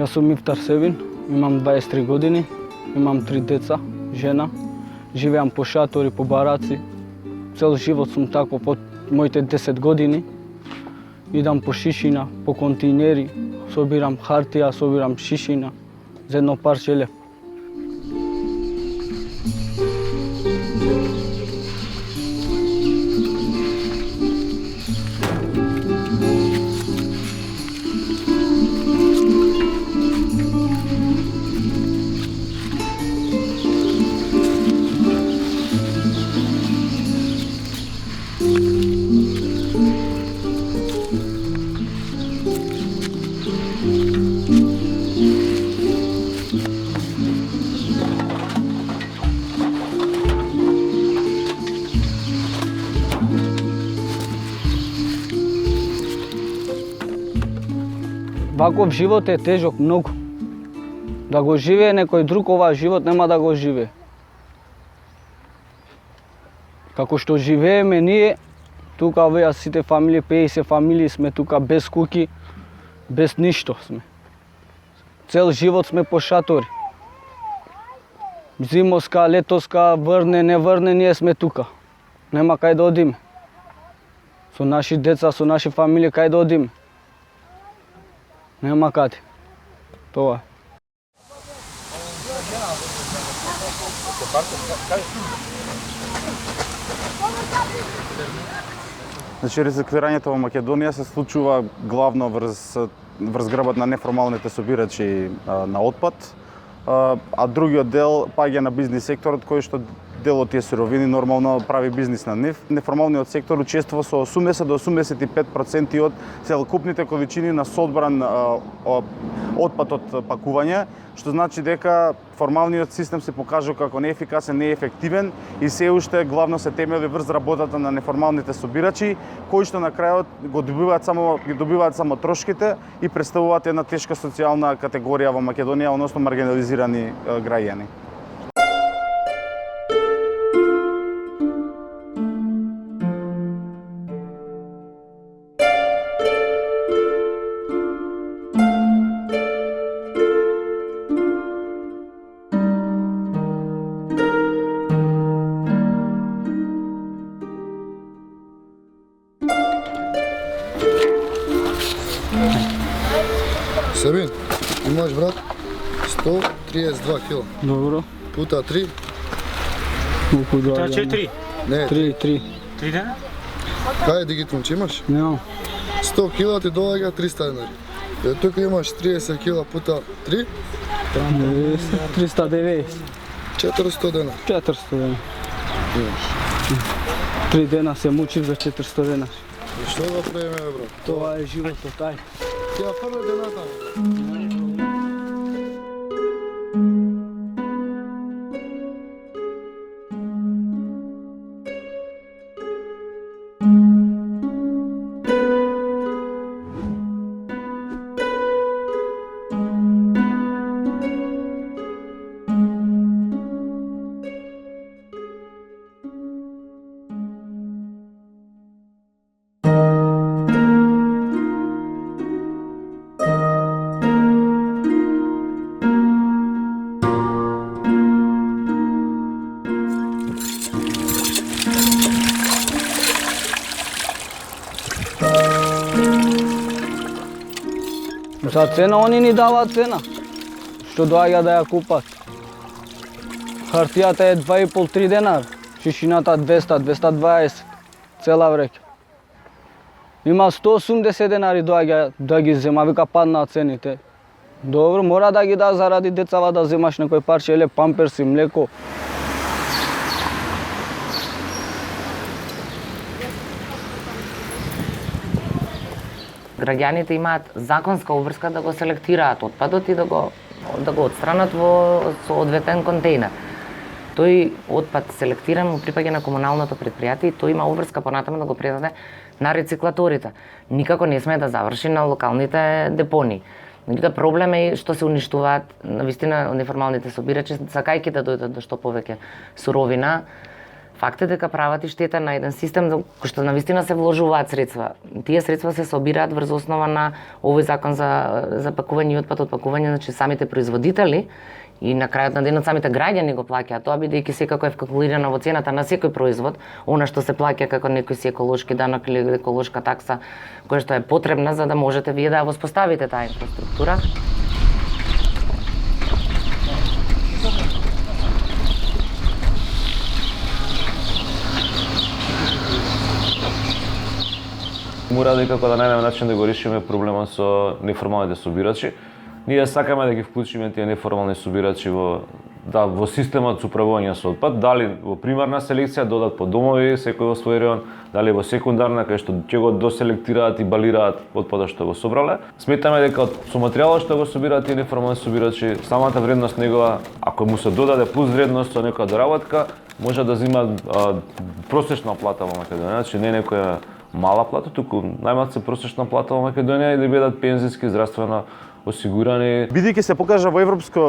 Јас сум Мифтар Севин, имам 23 години, имам 3 деца, жена, живеам по шатори, по бараци. Цел живот сум тако под моите 10 години. Идам по шишина, по контейнери, собирам хартија, собирам шишина за едно парче леп. Ваков живот е тежок многу. Да го живее некој друг оваа живот нема да го живее. Како што живееме ние, тука овие сите фамилии, 50 фамилии сме тука без куќи, без ништо сме. Цел живот сме по шатори. Зимоска, летоска, врне, не врне, ние сме тука. Нема кај да одиме. Со наши деца, со наши фамилии кај да одиме. Нема каде. Тоа е. Значи, рециклирањето во Македонија се случува главно врз грбот на неформалните собирачи на отпад, а другиот дел паѓа на бизнис секторот кој што дел од тие суровини нормално прави бизнис на нив. Неформалниот сектор учествува со 80 до 85% од целокупните количини на соодбран отпад од пакување, што значи дека формалниот систем се покажува како неефикасен, неефективен и се уште главно се темели врз работата на неформалните собирачи, кои што на крајот го добиваат само трошките и представуваат една тешка социјална категорија во Македонија, односно маргинализирани граѓани. Севин, имаш брат 132 кила. Добро. Пута 3. Колку Тоа доаѓа? 4. Не, 3. 3 дена? кај е дигитон, че имаш? Немам. 100 кила ти доаѓа 300 денари. Тука имаш 30 кила пута 3, 390. 400 дена. 400 дена. Имаш. 3 дена се мучив за 400 дена. И што да правиме, брат? Тоа е животот, ај. Тја прва дената. За цена они ни даваат цена, што доаѓа да ја купат. Хартијата е 2,5-3 денар, шишината 200-220, цела вреќа. Има 180 денари доаѓа да ги зема, вика паднаа цените. Добро, мора да ги да заради децава да земаш некој парче или памперси, млеко. Граѓаните имаат законска обврска да го селектираат отпадот и да го отстранат во соодветен контейнер. Тој отпад селектиран му припаѓа на комуналното претпријатие и тој има обврска понатаму да го предаде на рециклаторите. Никако не сме да заврши на локалните депони. Меѓутоа проблем е што се уништуваат навистина неформалните собирачи, сакајќи да дојдат до што повеќе суровина, Факт е дека прават и штета на еден систем кој што навистина се вложуваат средства. Тие средства се собираат врз основа на овој закон за пакување и отпад од пакување, значи самите производители и на крајот на денот самите граѓани го плаќаат тоа, бидејќи секако е вкалкулирано во цената на секој производ, она што се плаќа како некој си еколошки данок или еколошка такса, која што е потребна за да можете вие да ја воспоставите таа инфраструктура. Мора дека да најдеме начин да го решиме проблемот со неформалните собирачи. Ние сакаме да ги вклучиме тие неформални собирачи во системот со управување со отпад, дали во примарна селекција додат по домови, секој во свој район, дали во секундарна кај што ќе го доселектираат и балираат отпадот што го собрале. Сметаме дека со материјалот што го собираат тие неформални собирачи, самата вредност негова, ако му се додаде плюс вредност со некоја доработка, може да зема просечна плата во Македонија, значи не некоја мала плата, туку најмалку просечна плата во Македонија и да бидат пензиски, здравствено осигурани. Бидејќи се покажа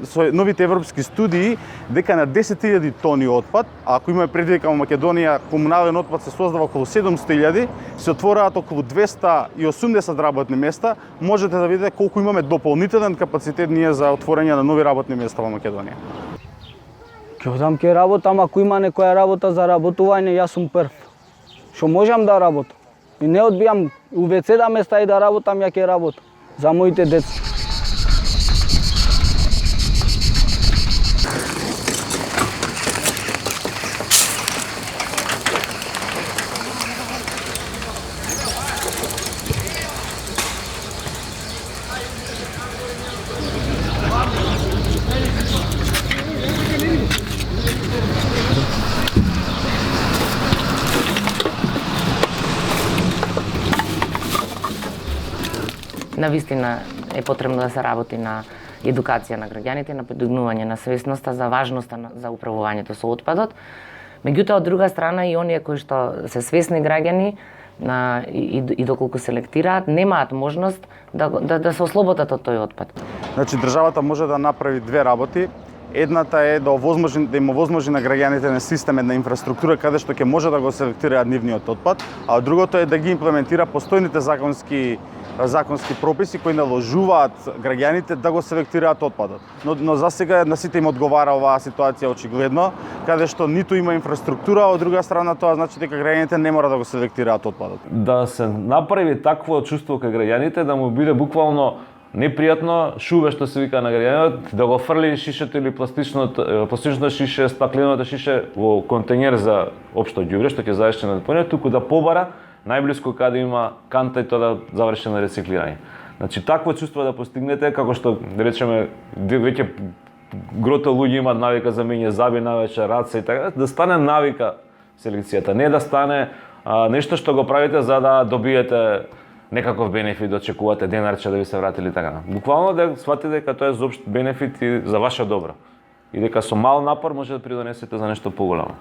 со новите европски студии дека на 10.000 тони отпад, а ако имаме предвид дека во Македонија комунален отпад се создава околу 700.000, се отвораат околу 280 работни места, можете да видите колку имаме дополнителен капацитет ние за отворање на нови работни места во Македонија. Ќе одам ке работам, ако има некоја работа за работување, јас сум прв. Што можам да работам. И не одбијам у ВЦ да ме стави да работам, ја ќе работам за моите деца. Навистина е потребно да се работи на едукација на граѓаните, на подигнување на свесноста за важноста за управувањето со отпадот. Меѓутоа, од друга страна, и оние кои што се свесни граѓани и доколку селектираат, немаат можност да се ослободат од тој отпад. Значи, државата може да направи две работи. Едната е да им овозможи на граѓаните на систем една инфраструктура каде што ќе може да го селектираат нивниот отпад, а другото е да ги имплементира постојните законски прописи кои наложуваат граѓаните да го селектираат отпадот. Но за сега на сите им одговара оваа ситуација очигледно, каде што ниту има инфраструктура, а од друга страна тоа значи дека граѓаните не мора да го селектираат отпадот. Да се направи такво чувство кај граѓаните да му биде буквално непријатно шуве што се вика на граѓанинот, да го фрли шишето или пластичното шише, стакленото шише во контејнер за општо ѓубре што ќе заврши на депонија, туку да побара најблиску каде има канта и тоа да заврши на рециклирање. Значи такво чувство да постигнете, како што да речеме веќе грото луѓе имаат навика за мење заби навечер, раце и така, да стане навика селекцијата, не да стане нешто што го правите за да добиете некаков бенефит, да очекувате денарче да ви се вратили така. Буквално да сватите дека тоа е за општ бенефит и за ваше добро. И дека со мал напор може да придонесете за нешто поголемо.